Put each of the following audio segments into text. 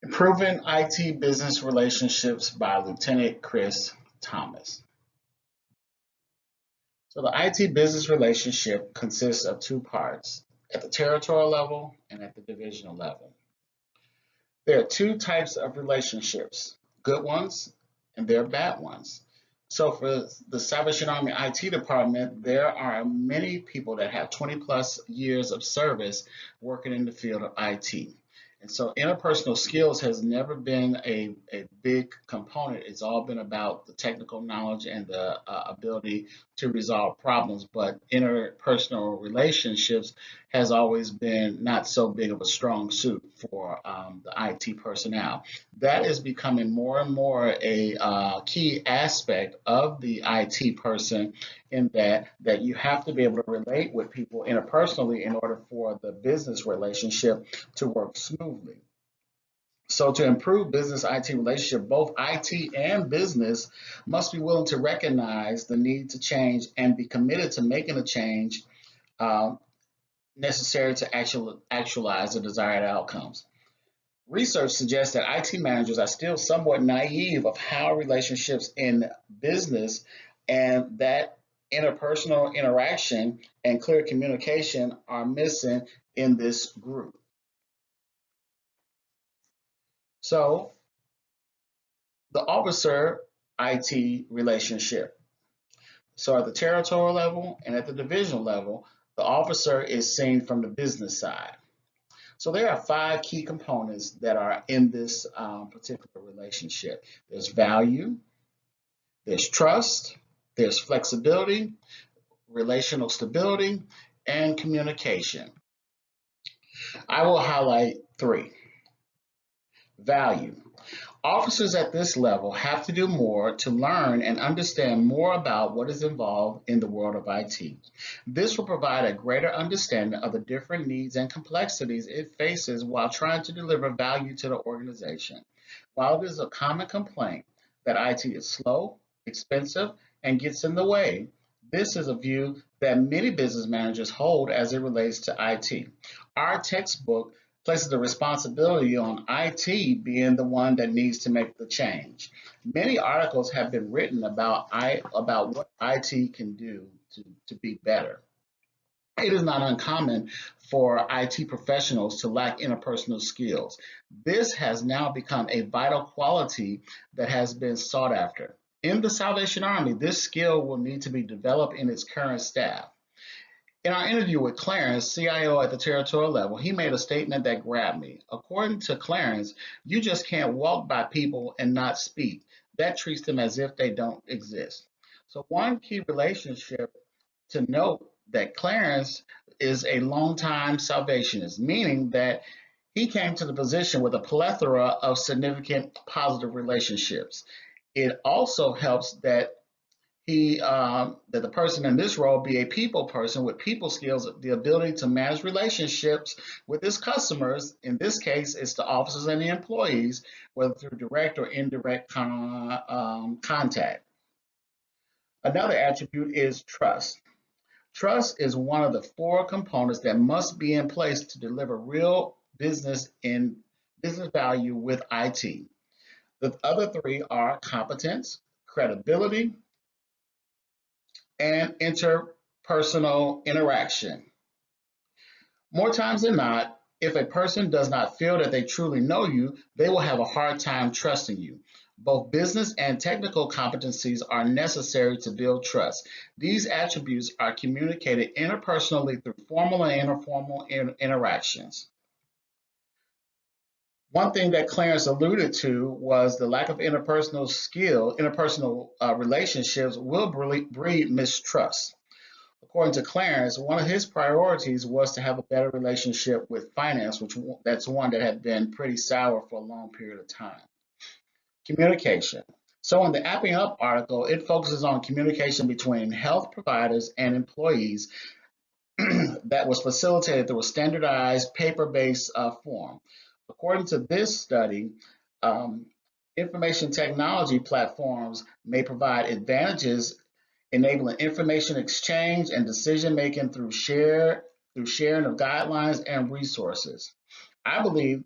Improving IT Business Relationships by Lieutenant Chris Thomas. So, the IT business relationship consists of two parts at the territorial level and at the divisional level. There are two types of relationships, good ones and there are bad ones. So, for the Salvation Army IT department, there are many people that have 20 plus years of service working in the field of IT. And so interpersonal skills has never been a big component. It's all been about the technical knowledge and the ability to resolve problems. But interpersonal relationships has always been not so big of a strong suit for the IT personnel. That is becoming more and more a key aspect of the IT person in that you have to be able to relate with people interpersonally in order for the business relationship to work smoothly. So to improve business IT relationship, both IT and business must be willing to recognize the need to change and be committed to making a change uh, necessary to actualize the desired outcomes. Research suggests that IT managers are still somewhat naive of how relationships in business and that interpersonal interaction and clear communication are missing in this group. So, the officer IT relationship. So, at the territorial level and at the divisional level, the officer is seen from the business side. So there are five key components that are in this particular relationship. There's value, there's trust, there's flexibility, relational stability, and communication. I will highlight three. Value. Officers at this level have to do more to learn and understand more about what is involved in the world of IT. This will provide a greater understanding of the different needs and complexities it faces while trying to deliver value to the organization. While it is a common complaint that IT is slow, expensive, and gets in the way, this is a view that many business managers hold as it relates to IT. Our textbook places the responsibility on IT being the one that needs to make the change. Many articles have been written about what IT can do to be better. It is not uncommon for IT professionals to lack interpersonal skills. This has now become a vital quality that has been sought after. In the Salvation Army, this skill will need to be developed in its current staff. In our interview with Clarence, CIO at the territorial level, he made a statement that grabbed me. According to Clarence, you just can't walk by people and not speak. That treats them as if they don't exist. So, one key relationship to note that Clarence is a longtime salvationist, meaning that he came to the position with a plethora of significant positive relationships. It also helps that the person in this role be a people person with people skills, the ability to manage relationships with his customers. In this case, it's the officers and the employees, whether through direct or indirect contact. Another attribute is trust. Trust is one of the four components that must be in place to deliver real business value with IT. The other three are competence, credibility, and interpersonal interaction. More times than not, if a person does not feel that they truly know you, they will have a hard time trusting you. Both business and technical competencies are necessary to build trust. These attributes are communicated interpersonally through formal and informal interactions. One thing that Clarence alluded to was the lack of interpersonal relationships will breed mistrust. According to Clarence, one of his priorities was to have a better relationship with finance, which that's one that had been pretty sour for a long period of time. Communication. So in the Apping Up article, it focuses on communication between health providers and employees that was facilitated through a standardized paper-based form. According to this study, um, information technology platforms may provide advantages enabling information exchange and decision making through sharing of guidelines and resources. I believe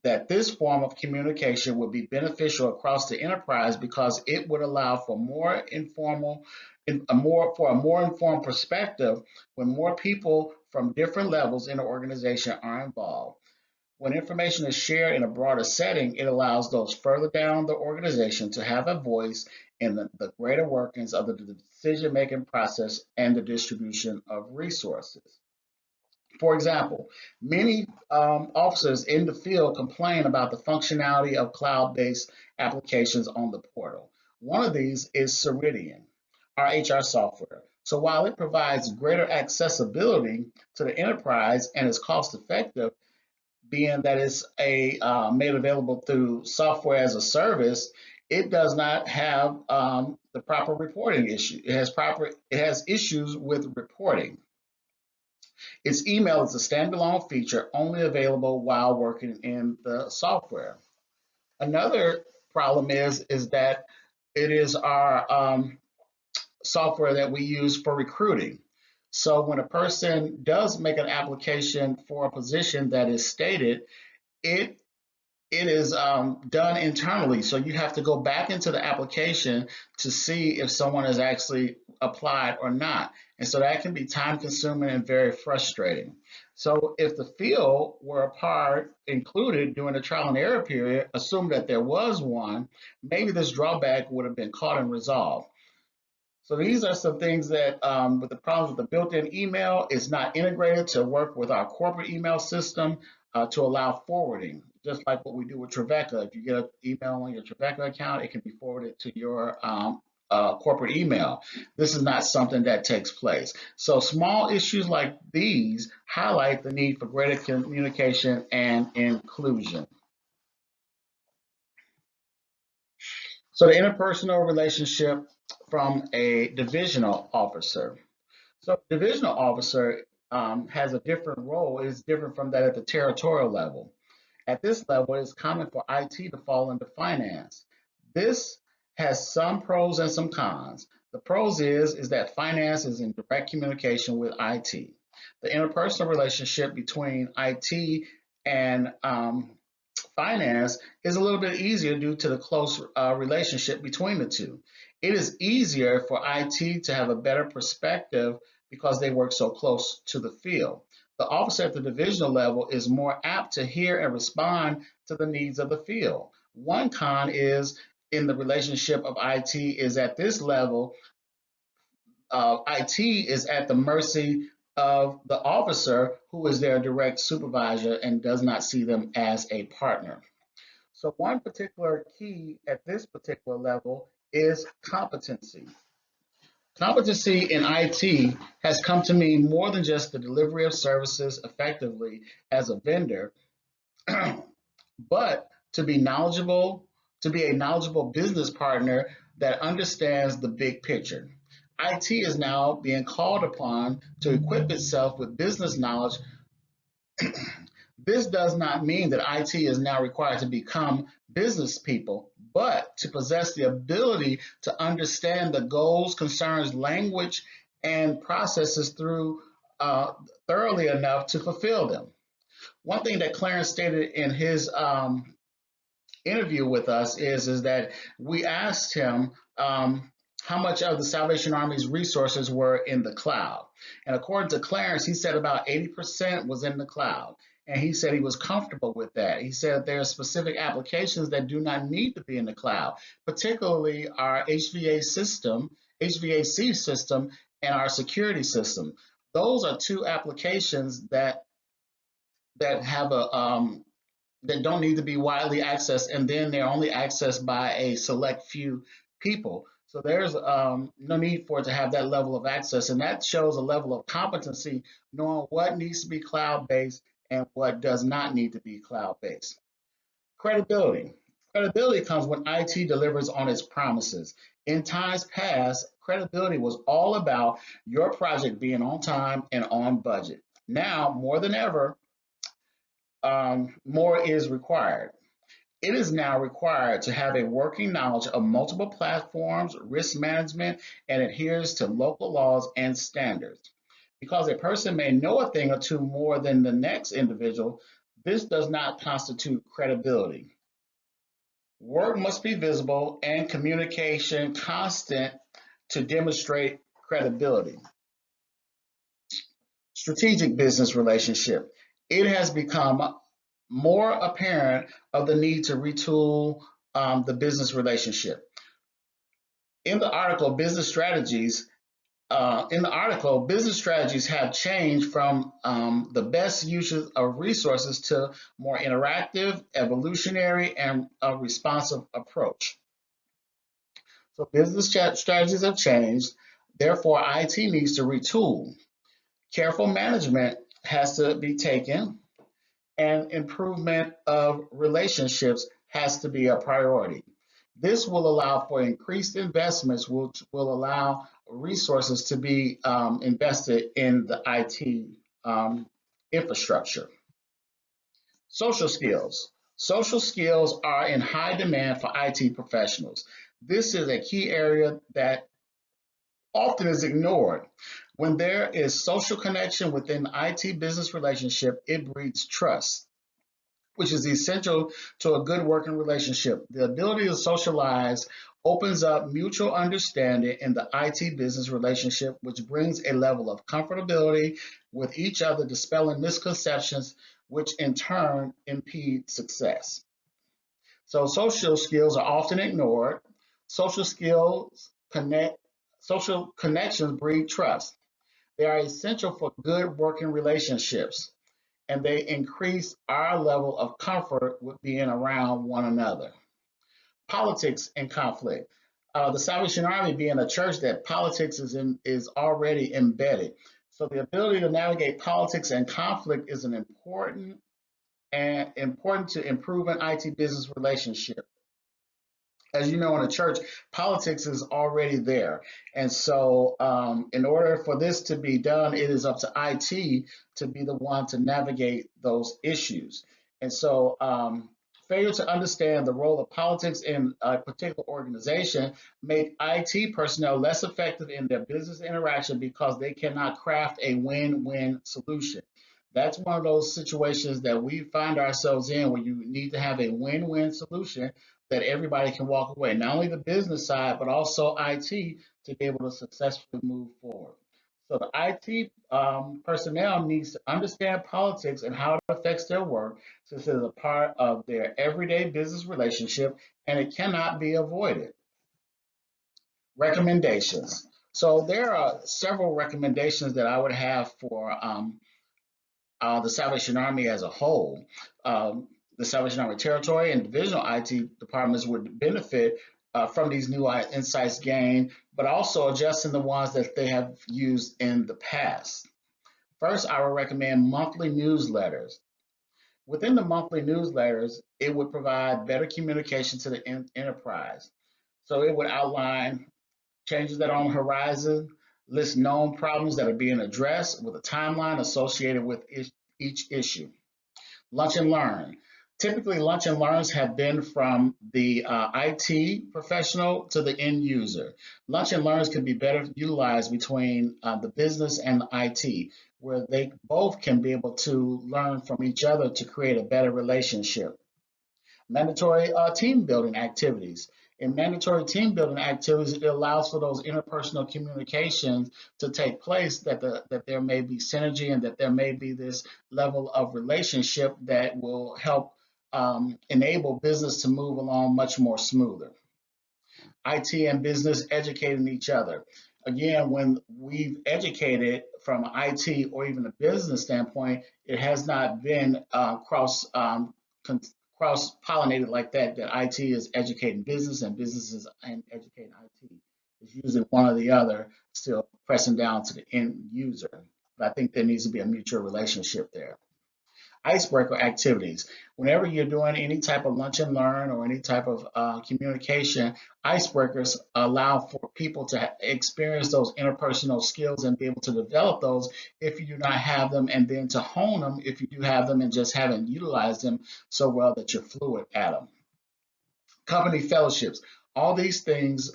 that this form of communication would be beneficial across the enterprise because it would allow for a more informed perspective when more people from different levels in the organization are involved. When information is shared in a broader setting, it allows those further down the organization to have a voice in the greater workings of the decision making process and the distribution of resources. For example, many officers in the field complain about the functionality of cloud-based applications on the portal. One of these is Ceridian, our HR software. So while it provides greater accessibility to the enterprise and is cost-effective, being that it's made available through software as a service, it does not have the proper reporting issue. It has issues with reporting. Its email is a standalone feature only available while working in the software. Another problem is that it is our software that we use for recruiting. So when a person does make an application for a position that is stated, it it is done internally. So you have to go back into the application to see if someone has actually applied or not. And so that can be time consuming and very frustrating. So if the field were a part included during the trial and error period, assume that there was one, maybe this drawback would have been caught and resolved. So these are some things that, with the problems with the built-in email, it's not integrated to work with our corporate email system to allow forwarding, just like what we do with Trevecca. If you get an email on your Trevecca account, it can be forwarded to your corporate email. This is not something that takes place. So small issues like these highlight the need for greater communication and inclusion. So the interpersonal relationship from a divisional officer. So divisional officer has a different role. It's different from that at the territorial level. At this level, it's common for IT to fall into finance. This has some pros and some cons. The pros is that finance is in direct communication with IT. The interpersonal relationship between IT and finance is a little bit easier due to the close relationship between the two. It is easier for IT to have a better perspective because they work so close to the field. The officer at the divisional level is more apt to hear and respond to the needs of the field. One con is in the relationship of IT is at this level, IT is at the mercy of the officer who is their direct supervisor and does not see them as a partner. So one particular key at this particular level is competency. Competency in IT has come to mean more than just the delivery of services effectively as a vendor, but to be a knowledgeable business partner that understands the big picture. IT is now being called upon to equip itself with business knowledge. This does not mean that IT is now required to become business people, but to possess the ability to understand the goals, concerns, language, and processes through thoroughly enough to fulfill them. One thing that Clarence stated in his interview with us is that we asked him how much of the Salvation Army's resources were in the cloud. And according to Clarence, he said about 80% was in the cloud. And he said he was comfortable with that. He said there are specific applications that do not need to be in the cloud, particularly our HVAC system, and our security system. Those are two applications that that don't need to be widely accessed, and then they're only accessed by a select few people. So there's no need for it to have that level of access, and that shows a level of competency, knowing what needs to be cloud-based and what does not need to be cloud-based. Credibility. Credibility comes when IT delivers on its promises. In times past, credibility was all about your project being on time and on budget. Now, more than ever, more is required. It is now required to have a working knowledge of multiple platforms, risk management, and adheres to local laws and standards. Because a person may know a thing or two more than the next individual, This does not constitute credibility. Work must be visible and communication constant to demonstrate credibility. Strategic business relationship. It has become more apparent of the need to retool the business relationship. In the article, business strategies have changed from the best uses of resources to more interactive, evolutionary, and a responsive approach. So business strategies have changed. Therefore, IT needs to retool. Careful management has to be taken, and improvement of relationships has to be a priority. This will allow for increased investments, which will allow resources to be invested in the IT infrastructure. Social skills. Social skills are in high demand for IT professionals. This is a key area that often is ignored. When there is social connection within the IT business relationship, it breeds trust, which is essential to a good working relationship. The ability to socialize opens up mutual understanding in the IT business relationship, which brings a level of comfortability with each other, dispelling misconceptions, which in turn impede success. So social skills are often ignored. Social skills connect social connections breed trust. They are essential for good working relationships, and they increase our level of comfort with being around one another. Politics and conflict. The Salvation Army being a church that politics is already embedded. So the ability to navigate politics and conflict is an important to improving IT business relationship. As you know, in a church, politics is already there. And so, in order for this to be done, it is up to IT to be the one to navigate those issues. And so, failure to understand the role of politics in a particular organization make IT personnel less effective in their business interaction because they cannot craft a win-win solution. That's one of those situations that we find ourselves in where you need to have a win-win solution that everybody can walk away, not only the business side, but also IT to be able to successfully move forward. So the IT personnel needs to understand politics and how it affects their work since it is a part of their everyday business relationship and it cannot be avoided. Recommendations. So there are several recommendations that I would have for the Salvation Army as a whole. Um, the Salvation Army Territory and divisional IT departments would benefit from these new insights gained, but also adjusting the ones that they have used in the past. First, I would recommend monthly newsletters. Within the monthly newsletters, it would provide better communication to the enterprise. So it would outline changes that are on the horizon, list known problems that are being addressed with a timeline associated with each issue. Lunch and learn. Typically, lunch and learns have been from the IT professional to the end user. Lunch and learns can be better utilized between the business and the IT, where they both can be able to learn from each other to create a better relationship. Mandatory team building activities. In mandatory team building activities, it allows for those interpersonal communications to take place, that there may be synergy and that there may be this level of relationship that will help enable business to move along much more smoother. IT and business educating each other. Again, when we've educated from an IT or even a business standpoint, it has not been cross pollinated like that. That IT is educating business and businesses and educating IT. It's usually one or the other, still pressing down to the end user. But I think there needs to be a mutual relationship there. Icebreaker activities. Whenever you're doing any type of lunch and learn or any type of communication, icebreakers allow for people to experience those interpersonal skills and be able to develop those if you do not have them, and then to hone them if you do have them and just haven't utilized them so well that you're fluid at them. Company fellowships. All these things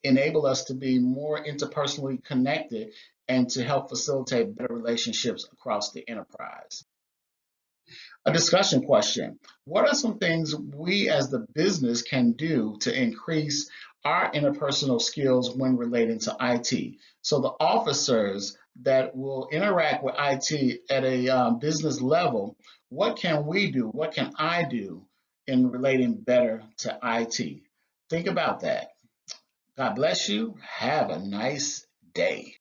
enable us to be more interpersonally connected and to help facilitate better relationships across the enterprise. A discussion question. What are some things we as the business can do to increase our interpersonal skills when relating to IT? So the officers that will interact with IT at a business level, what can we do? What can I do in relating better to IT? Think about that. God bless you. Have a nice day.